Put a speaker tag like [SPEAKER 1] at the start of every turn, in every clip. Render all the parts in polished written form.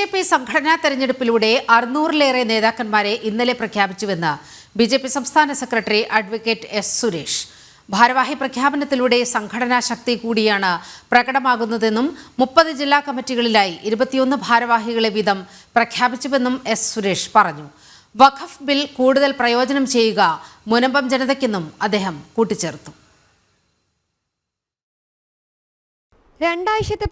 [SPEAKER 1] BJP സംഘടനാ തെരഞ്ഞെടുപ്പിലൂടെ 600-ലേറെ നേതാക്കന്മാരെ ഇന്നലെ പ്രഖ്യാപിച്ചുവെന്ന് BJP സംസ്ഥാന സെക്രട്ടറി അഡ്വക്കേറ്റ് എസ് സുരേഷ്. ഭാരവാഹി പ്രഖ്യാപനത്തിലൂടെ സംഘടനാ ശക്തി കൂടിയാണ് പ്രകടമാകുന്നതെന്നും 30 ജില്ലാ കമ്മിറ്റികളിലായി 21 ഭാരവാഹികളെ വീതം പ്രഖ്യാപിച്ചുവെന്നും എസ് സുരേഷ് പറഞ്ഞു. വഖഫ് ബിൽ കൂടുതൽ പ്രയോജനം ചെയ്യുക മുനമ്പം ജനതയ്ക്കെന്നും അദ്ദേഹം കൂട്ടിച്ചേർത്തു.
[SPEAKER 2] രണ്ടാഴ്ചത്തെ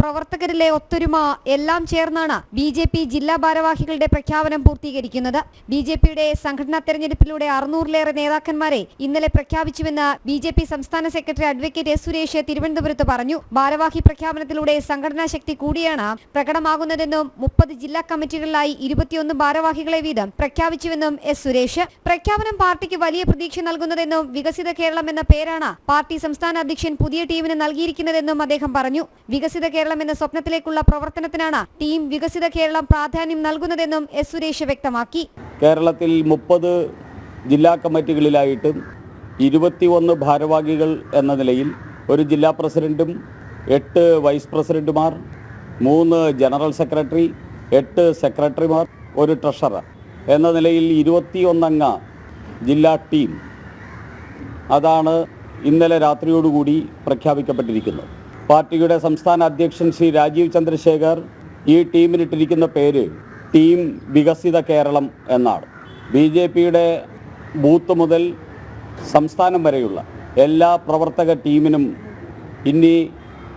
[SPEAKER 2] പ്രവർത്തകരിലെ ഒത്തൊരുമ എല്ലാം ചേർന്നാണ് BJP ജില്ലാ ഭാരവാഹികളുടെ പ്രഖ്യാപനം പൂർത്തീകരിക്കുന്നത്. BJPയുടെ സംഘടനാ തെരഞ്ഞെടുപ്പിലൂടെ 600-ലേറെ നേതാക്കന്മാരെ ഇന്നലെ പ്രഖ്യാപിച്ചുവെന്ന് BJP സംസ്ഥാന സെക്രട്ടറി അഡ്വക്കേറ്റ് എസ് സുരേഷ് തിരുവനന്തപുരത്ത് പറഞ്ഞു. ഭാരവാഹി പ്രഖ്യാപനത്തിലൂടെ സംഘടനാ ശക്തി കൂടിയാണ് പ്രകടമാകുന്നതെന്നും 30 ജില്ലാ കമ്മിറ്റികളിലായി 21 ഭാരവാഹികളെ വീതം പ്രഖ്യാപിച്ചുവെന്നും എസ് സുരേഷ്. പ്രഖ്യാപനം പാർട്ടിക്ക് വലിയ പ്രതീക്ഷ നൽകുന്നതെന്നും വികസിത കേരളം എന്ന പേരാണ് പാർട്ടി സംസ്ഥാന അധ്യക്ഷൻ പുതിയ ടീമിന് നൽകിയിരിക്കുന്നതെന്നും അദ്ദേഹം പറഞ്ഞു. വികസിത കേരളം എന്ന സ്വപ്നത്തിലേക്കുള്ള പ്രവർത്തനത്തിനാണ് ടീം വികസിത കേരളം പ്രാധാന്യം നൽകുന്നതെന്നും എസ് സുരേഷ് വ്യക്തമാക്കി.
[SPEAKER 3] കേരളത്തിൽ 30 ജില്ലാ കമ്മിറ്റികളിലായിട്ട് 21 ഭാരവാഹികൾ എന്ന നിലയിൽ ഒരു ജില്ലാ പ്രസിഡന്റും 8 വൈസ് പ്രസിഡന്റുമാർ, 3 ജനറൽ സെക്രട്ടറി, 8 സെക്രട്ടറിമാർ, ഒരു ട്രഷറർ എന്ന നിലയിൽ 21 അംഗ ജില്ലാ ടീം അതാണ് ഇന്നലെ രാത്രിയോടുകൂടി പ്രഖ്യാപിക്കപ്പെട്ടിരിക്കുന്നത്. പാർട്ടിയുടെ സംസ്ഥാന അധ്യക്ഷൻ ശ്രീ രാജീവ് ചന്ദ്രശേഖർ ഈ ടീമിനിട്ടിരിക്കുന്ന പേര് ടീം വികസിത കേരളം എന്നാണ്. BJPയുടെ ബൂത്ത് മുതൽ സംസ്ഥാനം വരെയുള്ള എല്ലാ പ്രവർത്തക ടീമിനും ഇനി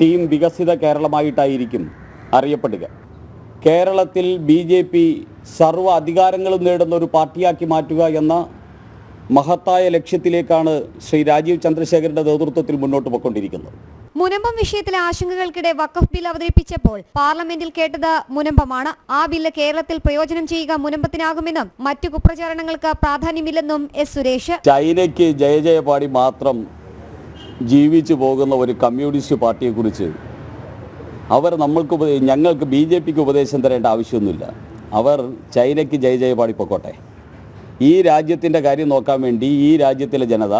[SPEAKER 3] ടീം വികസിത കേരളമായിട്ടായിരിക്കും അറിയപ്പെടുക. കേരളത്തിൽ BJP സർവ്വ അധികാരങ്ങളും നേടുന്ന ഒരു പാർട്ടിയാക്കി മാറ്റുക എന്ന മഹത്തായ ലക്ഷ്യത്തിലേക്കാണ് ശ്രീ രാജീവ് ചന്ദ്രശേഖരന്റെ നേതൃത്വത്തിൽ മുന്നോട്ട് പോയിക്കൊണ്ടിരിക്കുന്നത്.
[SPEAKER 2] മുനമ്പം വിഷയത്തിലെ ആശങ്കകൾക്കിടെ വഖഫ് ബിൽ അവതരിപ്പിച്ചപ്പോൾ പാർലമെന്റിൽ കേട്ടത് മുനമ്പമാണ്. ആ ബില്ല് കേരളത്തിൽ പ്രയോജനം ചെയ്യുക മുനമ്പത്തിനാകുമെന്നും മറ്റു കുപ്രചാരണങ്ങൾക്ക് പ്രാധാന്യമില്ലെന്നും എസ് സുരേഷ്.
[SPEAKER 3] ചൈനയ്ക്ക് ജയ പാടി മാത്രം ജീവിച്ചു പോകുന്ന ഒരു കമ്മ്യൂണിസ്റ്റ് പാർട്ടിയെക്കുറിച്ച് ഞങ്ങൾക്ക് BJPക്ക് ഉപദേശം തരേണ്ട ആവശ്യമൊന്നുമില്ല. അവർ ചൈനയ്ക്ക് ജയ പാടി പൊക്കോട്ടെ. ഈ രാജ്യത്തിൻ്റെ കാര്യം നോക്കാൻ വേണ്ടി ഈ രാജ്യത്തിലെ ജനത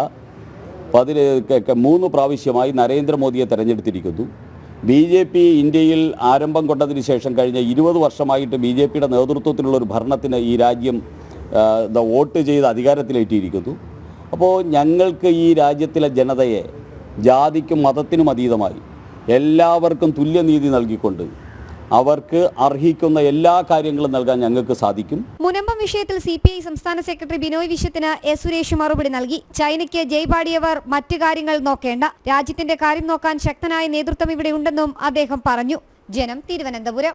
[SPEAKER 3] 3 പ്രാവശ്യമായി നരേന്ദ്രമോദിയെ തെരഞ്ഞെടുത്തിരിക്കുന്നു. BJP ഇന്ത്യയിൽ ആരംഭം കൊണ്ടതിന് ശേഷം കഴിഞ്ഞ 20 വർഷമായിട്ട് BJPയുടെ നേതൃത്വത്തിലുള്ള ഒരു ഭരണത്തിന് ഈ രാജ്യം വോട്ട് ചെയ്ത് അധികാരത്തിലേറ്റിയിരിക്കുന്നു. അപ്പോൾ ഞങ്ങൾക്ക് ഈ രാജ്യത്തിലെ ജനതയെ ജാതിക്കും മതത്തിനും അതീതമായി എല്ലാവർക്കും തുല്യനീതി നൽകിക്കൊണ്ട് അവർക്ക് അർഹിക്കുന്ന എല്ലാ കാര്യങ്ങളും നൽകാൻ ഞങ്ങൾക്ക് സാധിക്കും.
[SPEAKER 2] മുനമ്പം വിഷയത്തിൽ CPI സംസ്ഥാന സെക്രട്ടറി ബിനോയ് വിശ്വത്തിന് എസ് സുരേഷ് മറുപടി നൽകി. ചൈനയ്ക്ക് ജയ് പാടിയവർ മറ്റു കാര്യങ്ങൾ നോക്കേണ്ട, രാജ്യത്തിന്റെ കാര്യം നോക്കാൻ ശക്തനായ നേതൃത്വം ഇവിടെ ഉണ്ടെന്നും അദ്ദേഹം പറഞ്ഞു. ജനം, തിരുവനന്തപുരം.